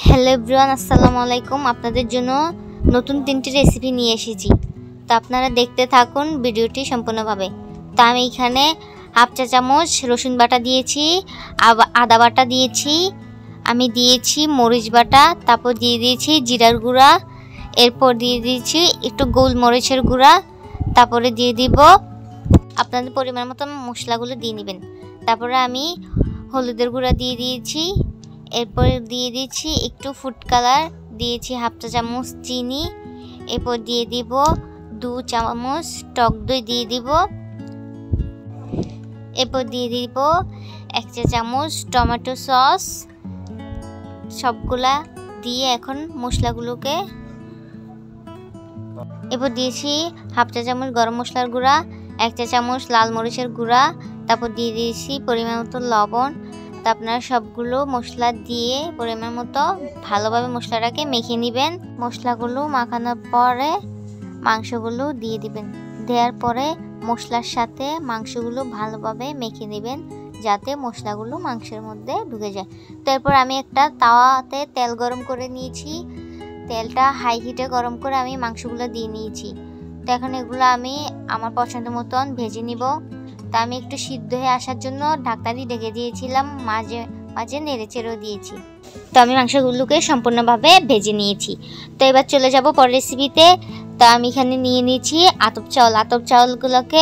Hello everyone, আসসালামু আলাইকুম। আপনাদের জন্য নতুন 3টি রেসিপি নিয়ে এসেছি, তো আপনারা দেখতে থাকুন ভিডিওটি সম্পূর্ণভাবে। তো আমি এখানে হাফ চা চামচ রসুন বাটা দিয়েছি, আদা বাটা দিয়েছি, আমি দিয়েছি মরিচ বাটা, তারপর দিয়ে দিয়েছি জিরার গুঁড়া, এরপর দিয়ে দিয়েছি একটু গোলমরিচের গুঁড়া, তারপরে দিয়ে দিব আপনাদের পরিমাণ মতো মশলাগুলো দিয়ে নেবেন। তারপরে আমি হলুদের গুঁড়া দিয়ে দিয়েছি, এরপর দিয়ে দিচ্ছি একটু ফুড কালার, দিয়েছি হাফ চা চামচ চিনি, এরপর দিয়ে দিব 2 চামচ টক দই দিয়ে দিব, এরপর দিয়ে দিব 1 চা চামচ টমেটো সস। সবগুলা দিয়ে এখন মশলাগুলোকে, এরপর দিয়েছি হাফ চা চামচ গরম মশলার গুঁড়া, 1 চা চামচ লাল মরিচের গুঁড়া, তারপর দিয়ে দিয়েছি পরিমাণ মতো লবণ। তো আপনারা সবগুলো মশলা দিয়ে পরিমাণ মতো ভালোভাবে মশলাটাকে মেখে নেবেন। মশলাগুলো মাখানোর পরে মাংসগুলো দিয়ে দিবেন, দেওয়ার পরে মশলার সাথে মাংসগুলো ভালোভাবে মেখে নেবেন যাতে মশলাগুলো মাংসের মধ্যে ঢুকে যায়। তারপর আমি একটা তাওয়াতে তেল গরম করে নিয়েছি, তেলটা হাই হিটে গরম করে আমি মাংসগুলো দিয়ে নিয়েছি। তো এখন এগুলো আমি আমার পছন্দ মতন ভেজে নিব। তা আমি একটু সিদ্ধ হয়ে আসার জন্য ঢাকনা দিয়ে ঢেকে দিয়েছিলাম, মাঝে মাঝে নেড়েচেড়েও দিয়েছি। তো আমি মাংসগুলোকে সম্পূর্ণভাবে ভেজে নিয়েছি। তো এবার চলে যাব পরের রেসিপিতে। তো আমি এখানে নিয়ে নিয়েছি আতপ চাউলগুলোকে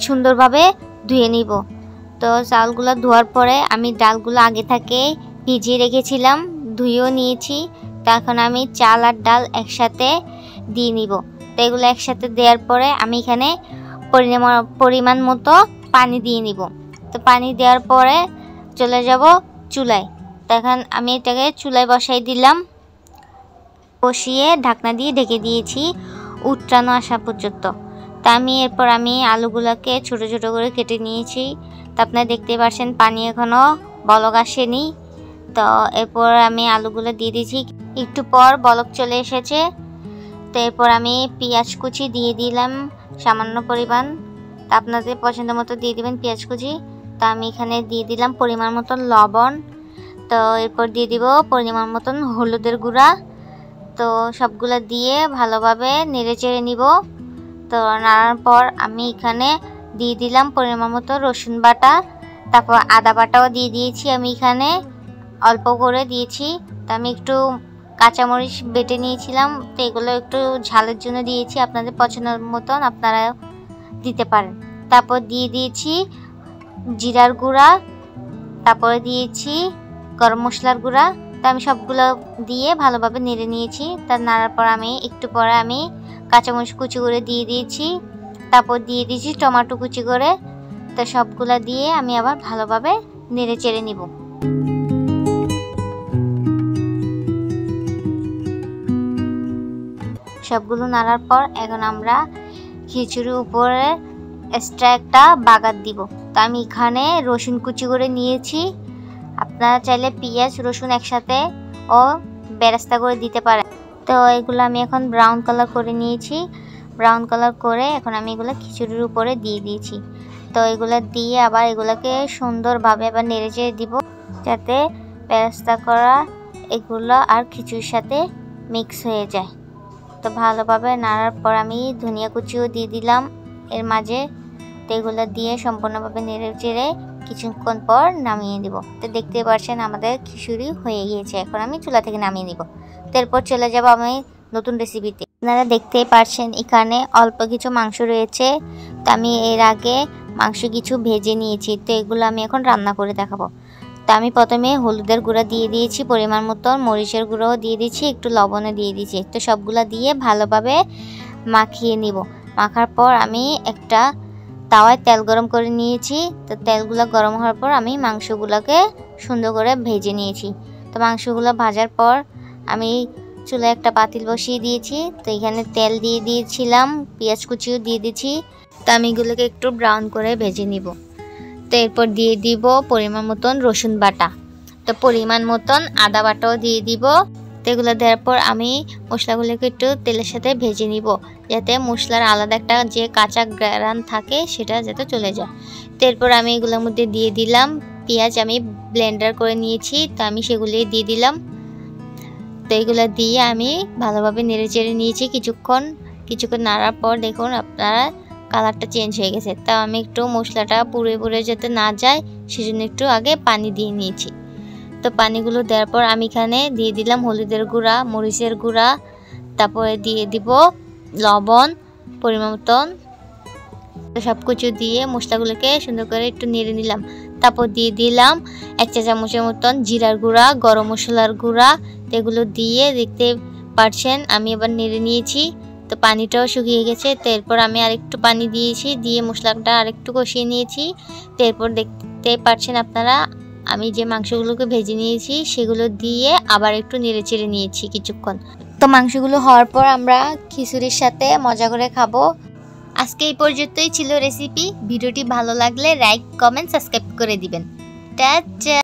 সুন্দরভাবে ধুয়ে নিব। তো চাউলগুলো ধোয়ার পরে আমি ডালগুলো আগে থেকে ভিজিয়ে রেখেছিলাম, ধুয়েও নিয়েছি। তো এখন আমি চাল আর ডাল একসাথে দিয়ে নিব। তো এগুলো একসাথে দেওয়ার পরে আমি এখানে পরিমাণ মতো পানি দিয়ে নিব। তো পানি দেওয়ার পরে চলে যাব চুলায়। তখন আমি এটাকে চুলায় বসাই দিলাম, বসিয়ে ঢাকনা দিয়ে ঢেকে দিয়েছি উতরানো আসা পর্যন্ত। তা এরপর আমি আলুগুলোকে ছোট ছোট করে কেটে নিয়েছি। তো আপনারা দেখতে পাচ্ছেন পানি এখনও বলক আসেনি। তো এরপর আমি আলুগুলো দিয়ে দিয়েছি, একটু পর বলক চলে এসেছে। তো এরপর আমি পেঁয়াজ কুচি দিয়ে দিলাম সামান্য পরিমাণ, তা আপনাদের পছন্দ মতো দিয়ে দিবেন পেঁয়াজ কুচি। তো আমি এখানে দিয়ে দিলাম পরিমাণ মতন লবণ। তো এরপর দিয়ে দিব পরিমাণ মতন হলুদের গুঁড়া। তো সবগুলো দিয়ে ভালোভাবে নেড়ে চেড়ে নিব। তো নাড়ার পর আমি এখানে দিয়ে দিলাম পরিমাণ মতো রসুন বাটা, তারপর আদা বাটাও দিয়ে দিয়েছি, আমি এখানে অল্প করে দিয়েছি। তো আমি একটু কাঁচামরিচ বেটে নিয়েছিলাম, তো এগুলো একটু ঝালের জন্য দিয়েছি, আপনাদের পছন্দ মতন আপনারা দিতে পারেন। তারপর দিয়ে দিয়েছি জিরার গুঁড়া, তারপরে দিয়েছি গরম মশলার গুঁড়া। তো আমি সবগুলো দিয়ে ভালোভাবে নেড়ে নিয়েছি। তার নাড়ার পর আমি একটু পরে আমি কাঁচামরিচ কুচি করে দিয়ে দিয়েছি, তারপর দিয়ে দিয়েছি টমেটো কুচি করে। তো সবগুলো দিয়ে আমি আবার ভালোভাবে নেড়ে চেড়ে নিব। সবগুলো নাড়ার পর এখন আমরা খিচুড়ির উপরে এক্সট্রা একটা বাগার দিব। তো আমি এখানে রসুন কুচি করে নিয়েছি, আপনারা চাইলে পেঁয়াজ রসুন একসাথে ও বেরেস্তা করে দিতে পারেন। তো এগুলো আমি এখন ব্রাউন কালার করে নিয়েছি, ব্রাউন কালার করে এখন আমি এগুলো খিচুড়ির উপরে দিয়ে দিয়েছি। তো এগুলো দিয়ে আবার এগুলোকে সুন্দরভাবে আবার নেড়ে চেড়ে দিব যাতে বেরেস্তা করা এগুলো আর খিচুড়ির সাথে মিক্স হয়ে যায়। তো ভালোভাবে নাড়ার পর আমি ধনিয়া কুচিও দিয়ে দিলাম এর মাঝে। তো এগুলো দিয়ে সম্পূর্ণভাবে নেড়ে চেড়ে কিছুক্ষণ পর নামিয়ে দিব। তো দেখতে পাচ্ছেন আমাদের খিচুড়ি হয়ে গিয়েছে, এখন আমি চুলা থেকে নামিয়ে নিব। তো এরপর চলে যাব আমি নতুন রেসিপিতে। আপনারা দেখতেই পাচ্ছেন এখানে অল্প কিছু মাংস রয়েছে। তো আমি এর আগে মাংস কিছু ভেজে নিয়েছি, তো এগুলো আমি এখন রান্না করে দেখাবো। তো আমি প্রথমে হলুদের গুঁড়া দিয়ে দিয়েছি পরিমাণ মতো, মরিচের গুঁড়াও দিয়ে দিয়েছি, একটু লবণও দিয়ে দিয়েছি। তো সবগুলো দিয়ে ভালোভাবে মাখিয়ে নিব। মাখার পর আমি একটা তাওয়ায় তেল গরম করে নিয়েছি। তো তেলগুলো গরম হওয়ার পর আমি মাংসগুলোকে সুন্দর করে ভেজে নিয়েছি। তো মাংসগুলো ভাজার পর আমি চুলায় একটা পাতিল বসিয়ে দিয়েছি। তো এখানে তেল দিয়ে দিয়েছিলাম, পেঁয়াজ কুচিও দিয়ে দিয়েছি। তো আমি এগুলোকে একটু ব্রাউন করে ভেজে নিব। তো এরপর দিয়ে দিব পরিমাণ মতন রসুন বাটা, তো পরিমাণ মতন আদা বাটাও দিয়ে দিব। তো এগুলো দেওয়ার পর আমি মশলাগুলোকে একটু তেলের সাথে ভেজে নিব যাতে মশলার আলাদা একটা যে কাঁচা গ্রান থাকে সেটা যাতে চলে যায়। তো এরপর আমি এগুলোর মধ্যে দিয়ে দিলাম পেঁয়াজ, আমি ব্লেন্ডার করে নিয়েছি, তো আমি সেগুলোই দিয়ে দিলাম। তো এগুলো দিয়ে আমি ভালোভাবে নেড়ে চেড়ে নিয়েছি কিছুক্ষণ নাড়ার পর দেখুন আপনারা কালারটা চেঞ্জ হয়ে গেছে। তো আমি একটু মশলাটা পুড়ে যাতে না যায় সেজন্য একটু আগে পানি দিয়ে নিয়েছি। তো পানিগুলো দেওয়ার পর আমি এখানে দিয়ে দিলাম হলুদের গুঁড়া, মরিচের গুঁড়া, তারপরে দিয়ে দিব লবণ পরিমাণ মতন। তো সব কিছু দিয়ে মশলাগুলোকে সুন্দর করে একটু নেড়ে নিলাম। তারপর দিয়ে দিলাম 1 চা চামচের মতন জিরার গুঁড়া, গরম মশলার গুঁড়া। এগুলো দিয়ে দেখতে পাচ্ছেন আমি এবার নেড়ে নিয়েছি। তো পানিটাও শুকিয়ে গেছে। তো এরপর আমি আরেকটু পানি দিয়েছি, দিয়ে মশলাটা আরেকটু কষিয়ে নিয়েছি। তো এরপর দেখতে পাচ্ছেন আপনারা আমি যে মাংসগুলোকে ভেজে নিয়েছি সেগুলো দিয়ে আবার একটু নেড়ে চেড়ে নিয়েছি কিছুক্ষণ। তো মাংসগুলো হওয়ার পর আমরা খিচুড়ির সাথে মজা করে খাবো। আজকে এই পর্যন্তই ছিল রেসিপি। ভিডিওটি ভালো লাগলে লাইক, কমেন্ট, সাবস্ক্রাইব করে দিবেন। টাটা।